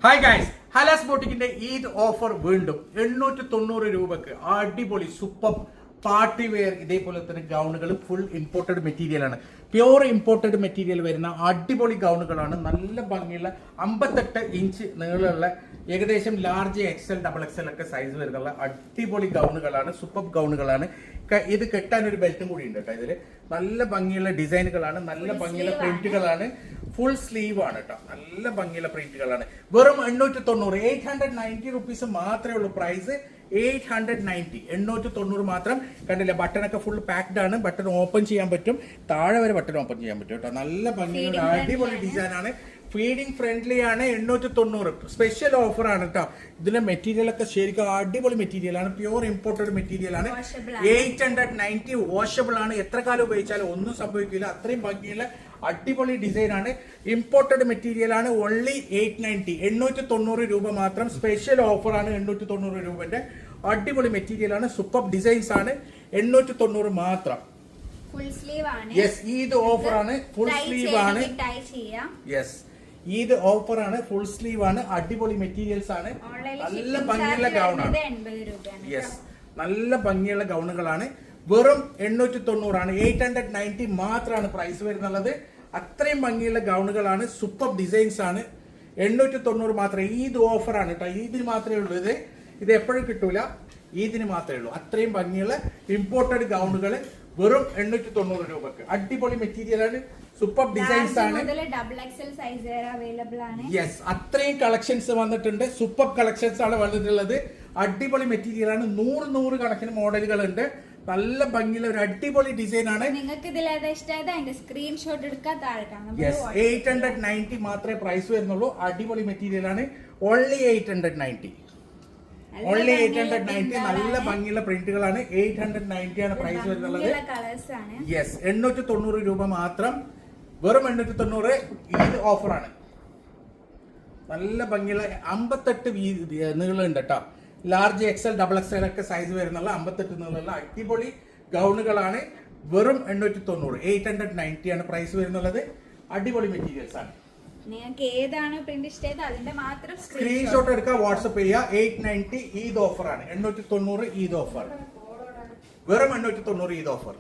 Hi guys, ഹലാസ് ബോട്ടിക്കിന്റെ Eid offer വീണ്ടും 890 രൂപക്ക് അടിപൊളി സൂപ്പർ പാർട്ടി വെയർ ഇതേപോലെ തന്നെ ഗൗണുകൾ ഫുൾ ഇമ്പോർട്ടഡ് മെറ്റീരിയൽ ആണ്. പ്യൂർ ഇമ്പോർട്ടഡ് മെറ്റീരിയൽ വരുന്ന അടിപൊളി ഗൗണുകളാണ്. നല്ല ഭംഗിയുള്ള 58 ഇഞ്ച് നീളമുള്ള ഏകദേശം ലാർജ് എക്സൽ ഡബിൾ എക്സൽ ഒക്കെ സൈസ് വരുന്നുള്ള അടിപൊളി ഗൗണുകളാണ്. സൂപ്പർ ഗൗണുകളാണ്. ഇത് കെട്ടാൻ ഒരു ബെൽറ്റും കൂടി ഉണ്ട് കേട്ടോ. ഇതില് നല്ല ഭംഗിയുള്ള ഡിസൈനുകളാണ്, നല്ല ഭംഗിയുള്ള പ്രിന്റുകളാണ്. ഫുൾ സ്ലീവ് ആണ് കേട്ടോ. നല്ല ഭംഗിയുള്ള പ്രിന്റുകളാണ്. വെറും 890 890 റുപ്പീസ് മാത്രമേ ഉള്ളൂ. പ്രൈസ് 890 മാത്രം. കണ്ടില്ല, ബട്ടണൊക്കെ ഫുൾ പാക്ഡ് ആണ്. ബട്ടൺ ഓപ്പൺ ചെയ്യാൻ പറ്റും, താഴെ വരെ ബട്ടൺ ഓപ്പൺ ചെയ്യാൻ പറ്റും കേട്ടോ. നല്ല ഭംഗിയുള്ള അടിപൊളി ഡിസൈൻ ആണ്. ഫീഡിംഗ് ഫ്രണ്ട്ലി ആണ്. 890 സ്പെഷ്യൽ ഓഫർ ആണ് കേട്ടോ. ഇതിന്റെ മെറ്റീരിയൽ ഒക്കെ ശരിക്കും അടിപൊളി മെറ്റീരിയൽ ആണ്. പ്യൂർ ഇമ്പോർട്ടഡ് മെറ്റീരിയൽ ആണ്. 890 വാഷബിൾ ആണ്. എത്ര കാലം ഉപയോഗിച്ചാലും ഒന്നും സംഭവിക്കില്ല. അത്രയും ഭംഗിയുള്ള അടിപൊളി ഡിസൈൻ ആണ്. ഇമ്പോർട്ടഡ് മെറ്റീരിയൽ ആണ്. ഓൺലി 890 രൂപ മാത്രം. സ്പെഷ്യൽ ഓഫർ ആണ്. 890 രൂപന്റെ അടിപൊളി മെറ്റീരിയൽ ആണ്. സൂപ്പർ ഡിസൈൻസ് ആണ്. 890 മാത്രം. ഫുൾ സ്ലീവ് ആണ്. യെസ്, ഈദ് ഓഫർ ആണ്. ഫുൾ സ്ലീവ് ആണ്. യെസ്, ഈദ് ഓഫർ ആണ്. ഫുൾ സ്ലീവ് ആണ്. അടിപൊളി മെറ്റീരിയൽസ് ആണ്. നല്ല ഭംഗിയുള്ള ഗൗണാണ്. യെസ്, നല്ല ഭംഗിയുള്ള ഗൗണുകളാണ്. വെറും 890 ആണ്. 890 മാത്രമാണ് പ്രൈസ് വരുന്നുള്ളത്. അത്രയും ഭംഗിയുള്ള ഗൗണുകളാണ്. സൂപ്പർ ഡിസൈൻസ് ആണ്. 890 മാത്രമേ. ഈദ് ഓഫർ ആണ് കേട്ടോ. ഈദിന് മാത്രമേ ഉള്ളൂ ഇത് എപ്പോഴും കിട്ടൂല. ഈദിന് മാത്രമേ ഉള്ളൂ. അത്രയും ഭംഗിയുള്ള ഇമ്പോർട്ടഡ് ഗൗണുകൾ വെറും 890 രൂപക്ക്. അടിപൊളി മെറ്റീരിയൽ ആണ്. സൂപ്പർ ഡിസൈൻസ് ആണ്. യെസ്, അത്രയും കളക്ഷൻസ് വന്നിട്ടുണ്ട്. സൂപ്പർ കളക്ഷൻസ് ആണ് വന്നിട്ടുള്ളത്. അടിപൊളി മെറ്റീരിയൽ ആണ്. 100 കണക്കിന് മോഡലുകൾ ഉണ്ട്. നല്ല ഭംഗിയുള്ള ഒരു അടിപൊളി ഡിസൈൻ ആണ്. നിങ്ങൾക്ക് ഇതിൽ ഏതാ ഇഷ്ടമായത് അതിന്റെ സ്ക്രീൻഷോട്ട് എടുക്കാൻ താഴെ കാണാം. 890 മാത്രമേ പ്രൈസ് വരുന്നുള്ളൂ. അടിപൊളി മെറ്റീരിയൽ ആണ്. ഓൺലി 890. ഓൺലി 890. നല്ല ഭംഗിയുള്ള പ്രിന്റുകളാണ്. 890 ആണ് പ്രൈസ് വരുന്നുള്ളത്. യെസ്, 890 രൂപ മാത്രം. വെറും 890. ഈദ് ഓഫർ ആണ്. നല്ല ഭംഗിയുള്ള 58 നീളമുണ്ട് കേട്ടോ. ലാർജ് എക്സൽ ഡബിൾ എക്സൽ ഒക്കെ സൈസ് വരുന്നുള്ള 58 നീളമുള്ള അടിപൊളി ഗൗണുകളാണ്. വെറും 890. 890 ആണ് പ്രൈസ് വരുന്നുള്ളത്. അടിപൊളി മെറ്റീരിയൽസ് ആണ്. നിങ്ങൾക്ക് ഏതാണ് പ്രിന്റ് ഇഷ്ടമായത് അതിന്റെ മാത്രം സ്ക്രീൻഷോട്ട് എടുക്കുക, വാട്സ്ആപ്പ് ചെയ്യുക. 890 ഈദ് ഓഫർ ആണ്. 890 ഈദ് ഓഫർ. വെറും 890 ഈദ് ഓഫർ.